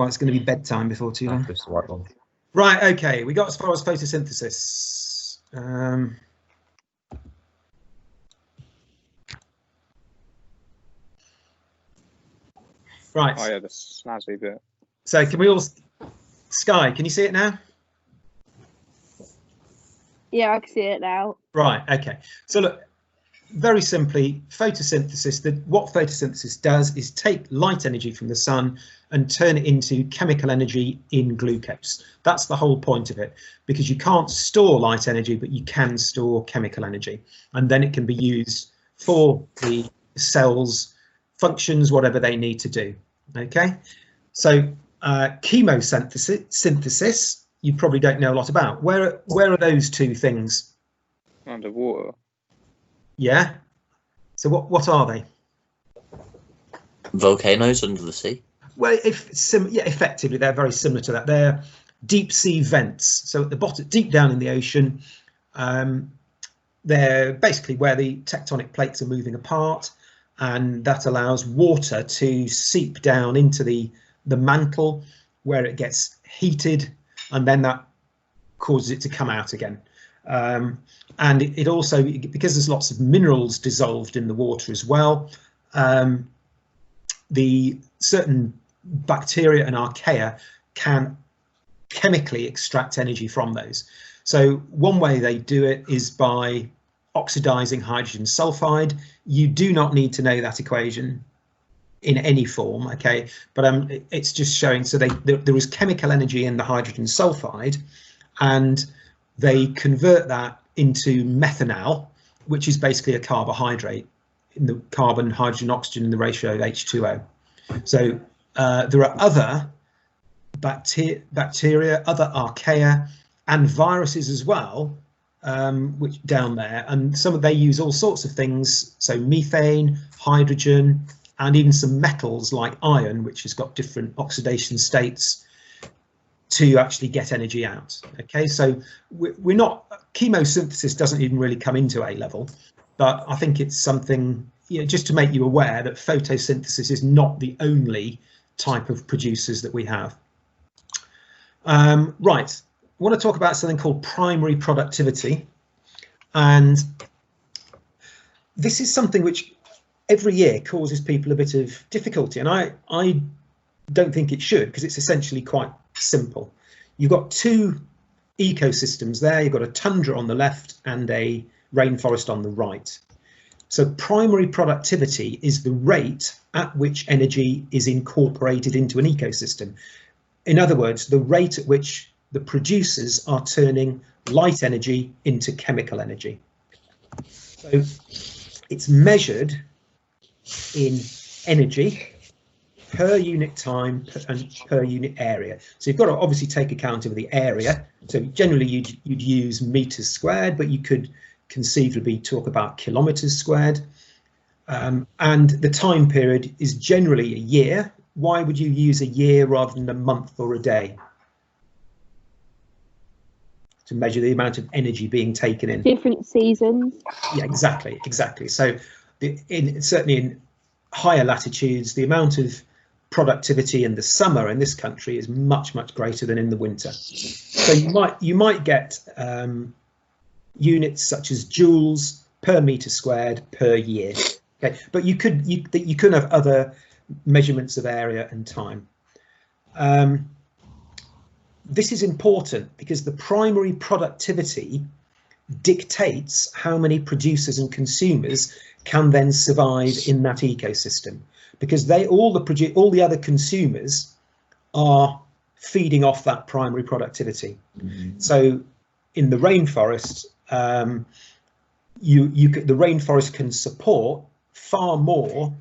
Well, it's going to be bedtime before too long. That's the right one. Right, okay, we got as far as photosynthesis. Right. Oh yeah, the snazzy bit. So can we all, Sky, can you see it now? Yeah, I can see it now. Right, okay. So look, very simply, photosynthesis, what photosynthesis does is take light energy from the sun and turn it into chemical energy in glucose. That's the whole point of it, because you can't store light energy, but you can store chemical energy. And then it can be used for the cell's functions, whatever they need to do. Okay, so chemosynthesis, you probably don't know a lot about. Where are those two things? Underwater. Yeah. So what are they? Volcanoes under the sea. Well, effectively they're very similar to that. They're deep sea vents. So at the bottom, deep down in the ocean, they're basically where the tectonic plates are moving apart, and that allows water to seep down into the mantle where it gets heated, and then that causes it to come out again. And it also, because there's lots of minerals dissolved in the water as well, the certain bacteria and archaea can chemically extract energy from those. So one way they do it is by oxidizing hydrogen sulfide. You do not need to know that equation in any form, okay, but it's just showing, so there is chemical energy in the hydrogen sulfide, and they convert that into methanol, which is basically a carbohydrate in the carbon, hydrogen, oxygen in the ratio of H2O. So there are other bacteria, other archaea, and viruses as well, which down there, and they use all sorts of things, so methane, hydrogen, and even some metals like iron, which has got different oxidation states to actually get energy out. Okay, so we're not, chemosynthesis doesn't even really come into A level, but I think it's something, just to make you aware that photosynthesis is not the only type of producers that we have. Right, I want to talk about something called primary productivity, and this is something which every year causes people a bit of difficulty, and I don't think it should, because it's essentially quite simple. You've got two ecosystems there. You've got a tundra on the left and a rainforest on the right. So primary productivity is the rate at which energy is incorporated into an ecosystem. In other words, the rate at which the producers are turning light energy into chemical energy. So it's measured in energy per unit time and per unit area. So you've got to obviously take account of the area. So generally you'd use meters squared, but you could conceivably talk about kilometers squared. And the time period is generally a year. Why would you use a year rather than a month or a day? To measure the amount of energy being taken in. Different seasons. Yeah, exactly. So certainly in higher latitudes, the amount of productivity in the summer in this country is much greater than in the winter. So you might get units such as joules per meter squared per year. Okay, but you could have other measurements of area and time. This is important because the primary productivity dictates how many producers and consumers can then survive in that ecosystem, because all the other consumers are feeding off that primary productivity. So in the rainforest, the rainforest can support far more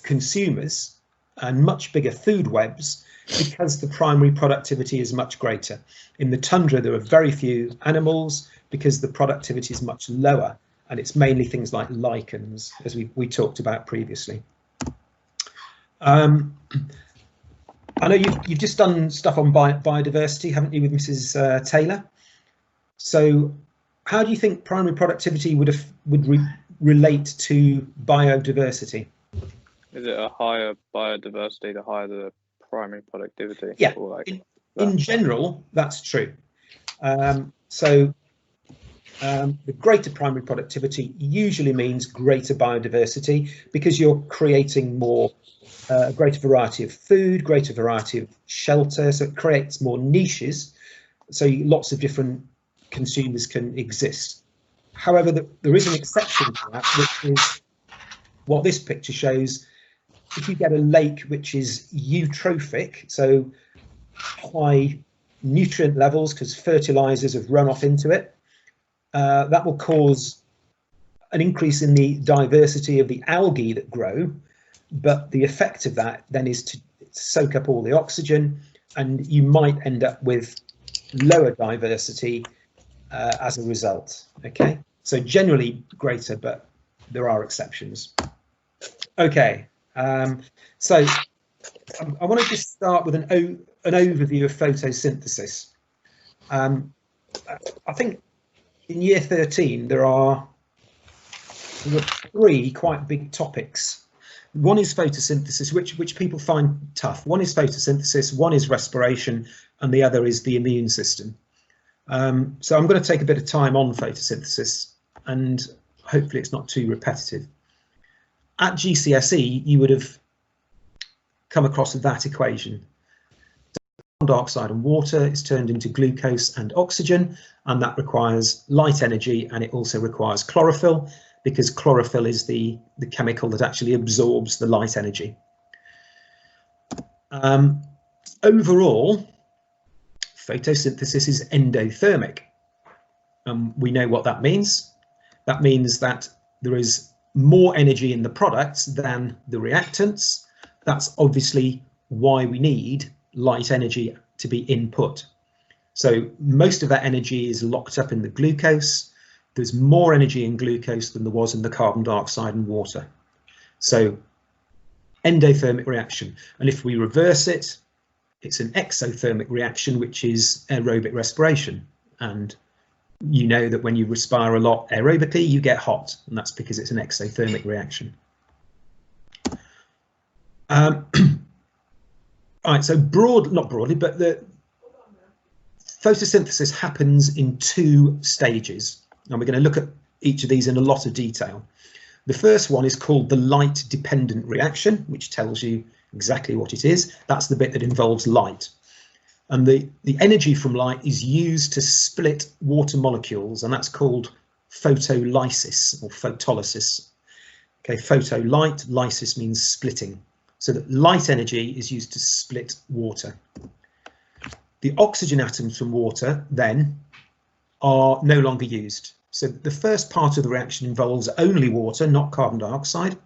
consumers and much bigger food webs because the primary productivity is much greater. In the tundra, there are very few animals because the productivity is much lower, and it's mainly things like lichens, as we talked about previously. I know you've just done stuff on biodiversity, haven't you, with Mrs. Taylor? So how do you think primary productivity would relate to biodiversity? Is it a higher biodiversity the higher the primary productivity. Yeah, Or like in general, that's true. The greater primary productivity usually means greater biodiversity because you're creating more, greater variety of food, greater variety of shelter, so it creates more niches, so lots of different consumers can exist. However, there is an exception to that, which is what this picture shows. If you get a lake which is eutrophic, so high nutrient levels because fertilizers have run off into it, that will cause an increase in the diversity of the algae that grow, but the effect of that then is to soak up all the oxygen, and you might end up with lower diversity as a result. Okay, so generally greater, but there are exceptions. Okay, so I want to just start with an overview of photosynthesis. I think in year 13 there are 3 quite big topics. One is photosynthesis, which people find tough. One is photosynthesis, one is respiration, and the other is the immune system. So I'm going to take a bit of time on photosynthesis, and hopefully it's not too repetitive. At GCSE, you would have come across that equation. Carbon dioxide and water is turned into glucose and oxygen, and that requires light energy, and it also requires chlorophyll, because chlorophyll is the chemical that actually absorbs the light energy. Overall, photosynthesis is endothermic. We know what that means. That means that there is more energy in the products than the reactants. That's obviously why we need light energy to be input. So most of that energy is locked up in the glucose. There's more energy in glucose than there was in the carbon dioxide and water. So endothermic reaction. And if we reverse it, it's an exothermic reaction, which is aerobic respiration. And you know that when you respire a lot aerobically, you get hot, and that's because it's an exothermic reaction. Right, so not broadly, but the photosynthesis happens in 2 stages. And we're going to look at each of these in a lot of detail. The first one is called the light dependent reaction, which tells you exactly what it is. That's the bit that involves light. And the energy from light is used to split water molecules, and that's called photolysis or photolysis. Okay, photolight, lysis means splitting. So that light energy is used to split water. The oxygen atoms from water then are no longer used. So the first part of the reaction involves only water, not carbon dioxide,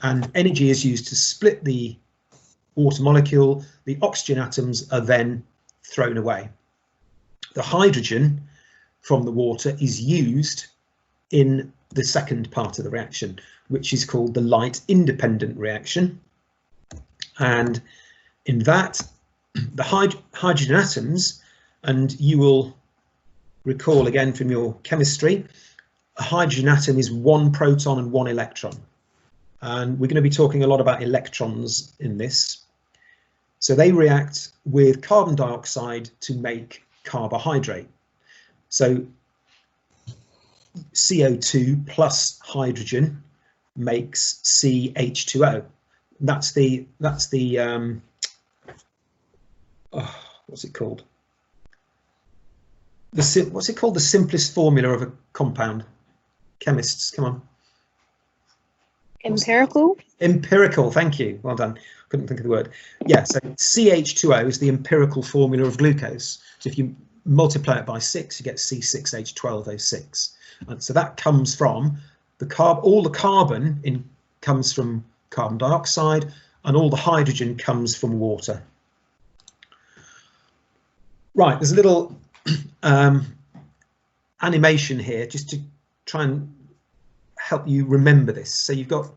and energy is used to split the water molecule. The oxygen atoms are then thrown away. The hydrogen from the water is used in the second part of the reaction, which is called the light independent reaction. And in that, the hydrogen atoms, and you will recall again from your chemistry, a hydrogen atom is 1 proton and 1 electron. And we're going to be talking a lot about electrons in this. So they react with carbon dioxide to make carbohydrate. So CO2 plus hydrogen makes CH2O. That's the what's it called? What's it called? The simplest formula of a compound. Chemists, come on. Empirical? Empirical, thank you. Well done. Couldn't think of the word. Yeah, so CH2O is the empirical formula of glucose. So if you multiply it by 6, you get C6H12O6. And so that comes from all the carbon comes from carbon dioxide, and all the hydrogen comes from water. Right, there's a little animation here just to try and help you remember this. So you've got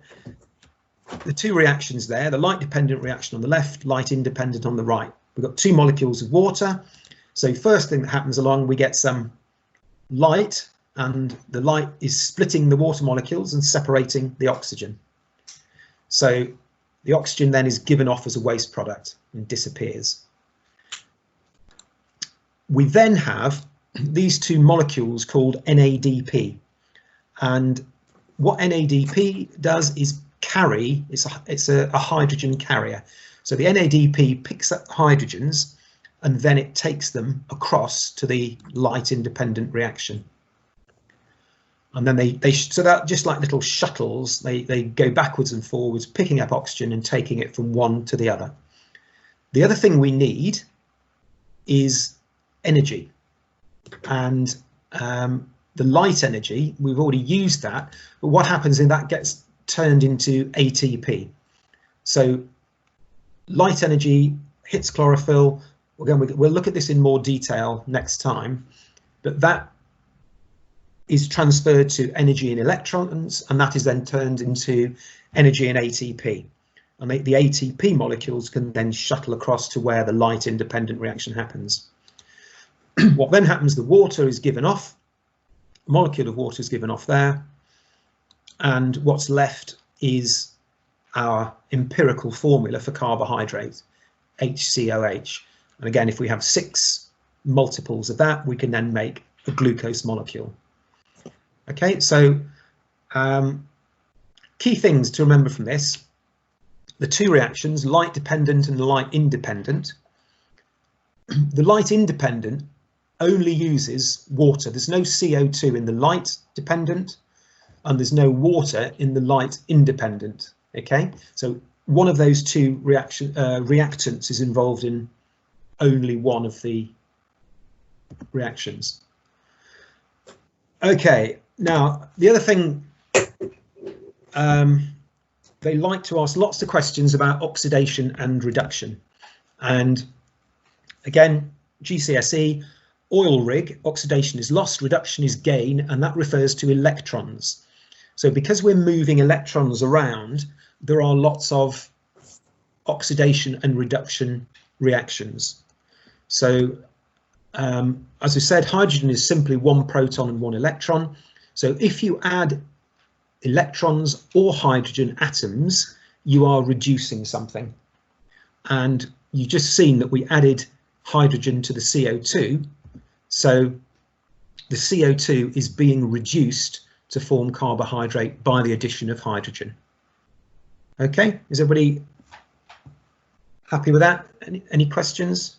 the 2 reactions there, the light dependent reaction on the left, light independent on the right. We've got 2 molecules of water. So first thing that happens along, we get some light, and the light is splitting the water molecules and separating the oxygen. So The oxygen then is given off as a waste product and disappears. We then have these two molecules called NADP, and what NADP does is carry, it's a hydrogen carrier. So the NADP picks up hydrogens and then it takes them across to the light independent reaction. And then so that just like little shuttles, they go backwards and forwards, picking up oxygen and taking it from one to the other. The other thing we need is energy, and the light energy, we've already used that, but what happens is that gets turned into ATP. So light energy hits chlorophyll. Again, we'll look at this in more detail next time, but that is transferred to energy in electrons, and that is then turned into energy in ATP. And the ATP molecules can then shuttle across to where the light independent reaction happens. What then happens, the water is given off, a molecule of water is given off there, and what's left is our empirical formula for carbohydrate, HCOH. And again, if we have 6 multiples of that, we can then make a glucose molecule. Okay, so key things to remember from this: the two reactions, light dependent and light independent. The light independent only uses water. There's no CO2 in the light dependent, and there's no water in the light independent. Okay, so one of those two reactants is involved in only one of the reactions. Okay, now the other thing, they like to ask lots of questions about oxidation and reduction. And again, GCSE, oil rig, oxidation is loss, reduction is gain, and that refers to electrons. So because we're moving electrons around, there are lots of oxidation and reduction reactions. So as I said, hydrogen is simply one proton and one electron. So if you add electrons or hydrogen atoms, you are reducing something. And you've just seen that we added hydrogen to the CO2. So the CO2 is being reduced to form carbohydrate by the addition of hydrogen. Okay, is everybody happy with that? Any questions?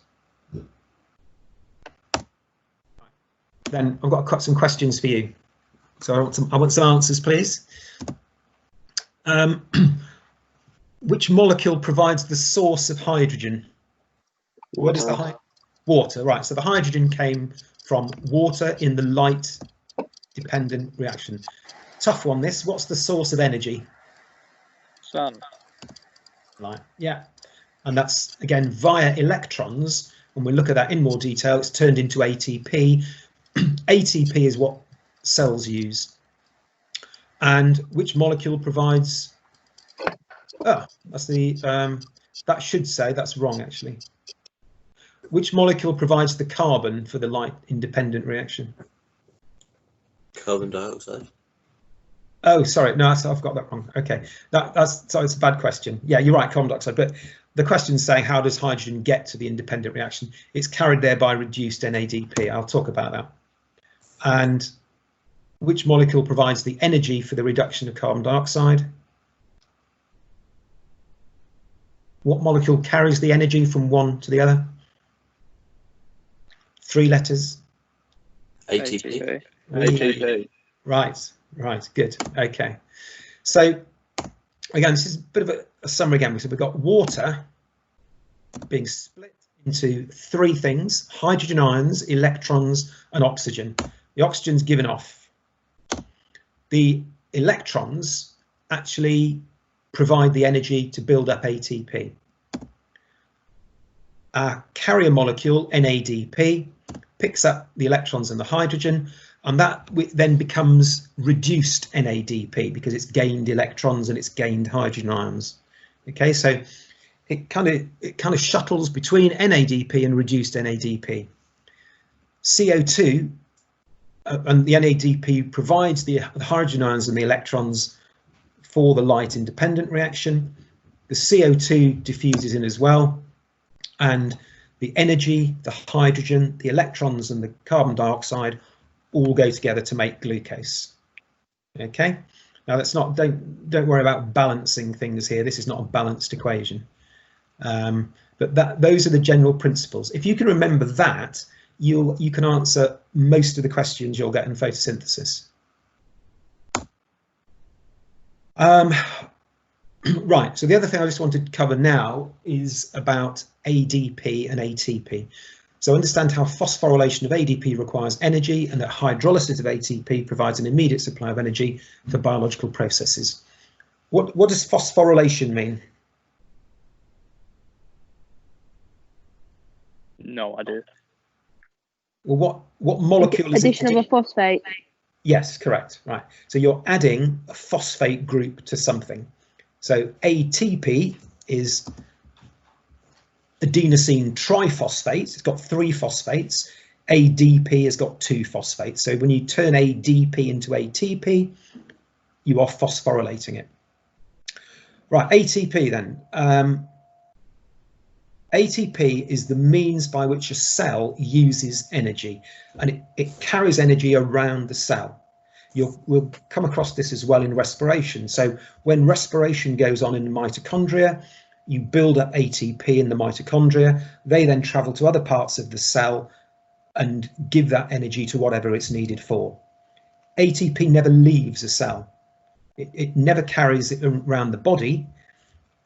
Then I've got some questions for you. So I want some answers, please. Which molecule provides the source of hydrogen? What is the water? Right, so the hydrogen came from water in the light dependent reaction. Tough one this. What's the source of energy? Sun. Right, yeah. And that's again via electrons. When we look at that in more detail, it's turned into ATP. ATP is what cells use. And which molecule provides? Oh, that's the that should say that's wrong actually. Which molecule provides the carbon for the light independent reaction? Carbon dioxide. Oh, sorry, no, I've got that wrong. Okay, so it's a bad question. Yeah, you're right, carbon dioxide. But the question's saying how does hydrogen get to the independent reaction? It's carried there by reduced NADP. I'll talk about that. And which molecule provides the energy for the reduction of carbon dioxide? What molecule carries the energy from one to the other? 3 letters. ATP. ATP. Right, good. Okay. So again, this is a bit of a summary again. So we've got water being split into 3 things: hydrogen ions, electrons, and oxygen. The oxygen's given off. The electrons actually provide the energy to build up ATP. Our carrier molecule, NADP, picks up the electrons and the hydrogen, and that then becomes reduced NADP because it's gained electrons and it's gained hydrogen ions. Okay, so it kind of shuttles between NADP and reduced NADP. CO2 and the NADP provides the hydrogen ions and the electrons for the light independent reaction, the CO2 diffuses in as well, and the energy, the hydrogen, the electrons and the carbon dioxide all go together to make glucose. Okay, now that's not, don't worry about balancing things here. This is not a balanced equation, but those are the general principles. If you can remember that, you can answer most of the questions you'll get in photosynthesis. Right, so the other thing I just wanted to cover now is about ADP and ATP. So understand how phosphorylation of ADP requires energy and that hydrolysis of ATP provides an immediate supply of energy for biological processes. What does phosphorylation mean? No idea. Well, what molecule is it? Addition of a phosphate. Yes, correct. Right. So you're adding a phosphate group to something. So ATP is adenosine triphosphate. It's got 3 phosphates. ADP has got 2 phosphates. So when you turn ADP into ATP, you are phosphorylating it. Right, ATP then. ATP is the means by which a cell uses energy, and it carries energy around the cell. We'll come across this as well in respiration. So when respiration goes on in the mitochondria, you build up ATP in the mitochondria. They then travel to other parts of the cell and give that energy to whatever it's needed for. ATP never leaves a cell. It never carries it around the body.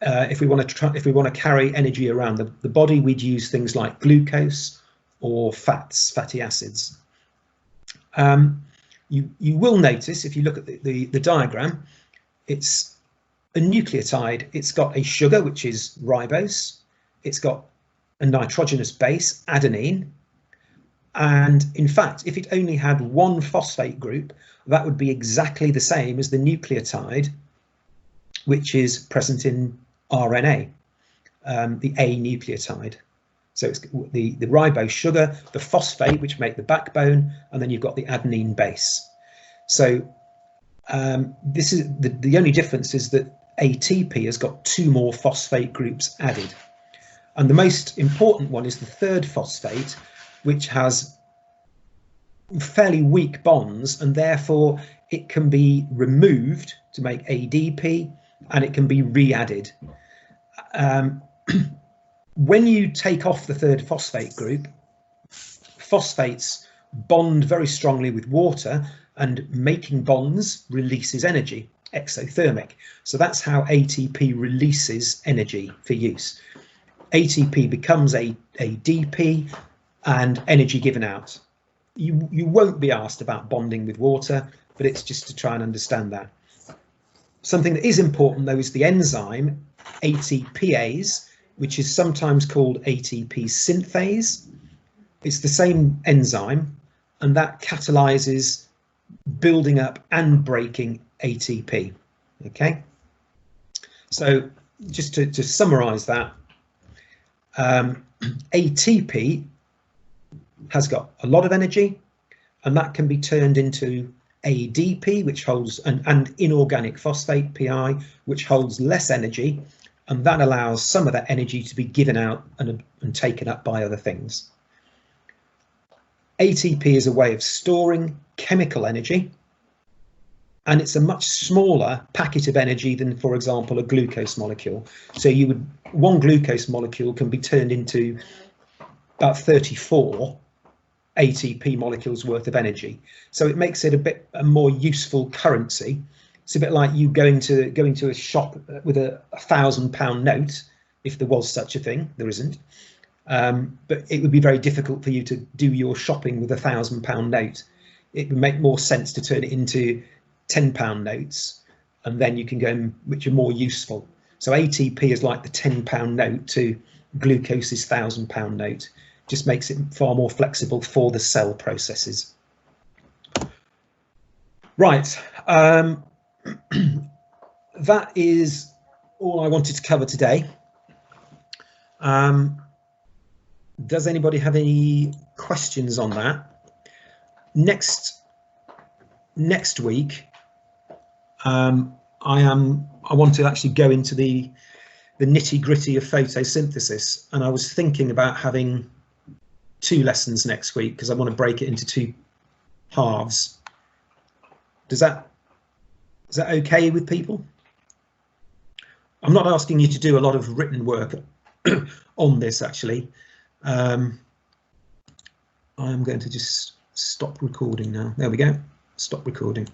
If we want to carry energy around the body, we'd use things like glucose or fatty acids. You will notice, if you look at the diagram, it's a nucleotide. It's got a sugar, which is ribose. It's got a nitrogenous base, adenine. And in fact, if it only had 1 phosphate group, that would be exactly the same as the nucleotide, which is present in RNA, the A nucleotide. So it's the ribose sugar, the phosphate, which make the backbone, and then you've got the adenine base. So this is the only difference is that ATP has got 2 more phosphate groups added. And the most important one is the 3rd phosphate, which has fairly weak bonds, and therefore it can be removed to make ADP, and it can be re-added. When you take off the 3rd phosphate group, phosphates bond very strongly with water, and making bonds releases energy, exothermic. So that's how ATP releases energy for use. ATP becomes ADP and energy given out. You won't be asked about bonding with water, but it's just to try and understand that. Something that is important though is the enzyme ATPase, which is sometimes called ATP synthase. It's the same enzyme, and that catalyzes building up and breaking ATP. Okay, so just to summarize that, ATP has got a lot of energy, and that can be turned into ADP, which holds and inorganic phosphate, PI, which holds less energy, and that allows some of that energy to be given out and taken up by other things. ATP is a way of storing chemical energy, and it's a much smaller packet of energy than, for example, a glucose molecule. So one glucose molecule can be turned into about 34 ATP molecules worth of energy. So it makes it a more useful currency. It's a bit like you going to a shop with a £1,000 note, if there was such a thing. There isn't. But it would be very difficult for you to do your shopping with a £1,000 note. It would make more sense to turn it into £10 notes, and then you can go which are more useful. So ATP is like the £10 note to glucose's £1,000 note. Just makes it far more flexible for the cell processes. Right, that is all I wanted to cover today. Does anybody have any questions on that? Next week, I want to actually go into the the nitty-gritty of photosynthesis, and I was thinking about having 2 lessons next week because I want to break it into 2 halves. Is that okay with people? I'm not asking you to do a lot of written work on this, actually. I'm going to just stop recording now. There we go. Stop recording.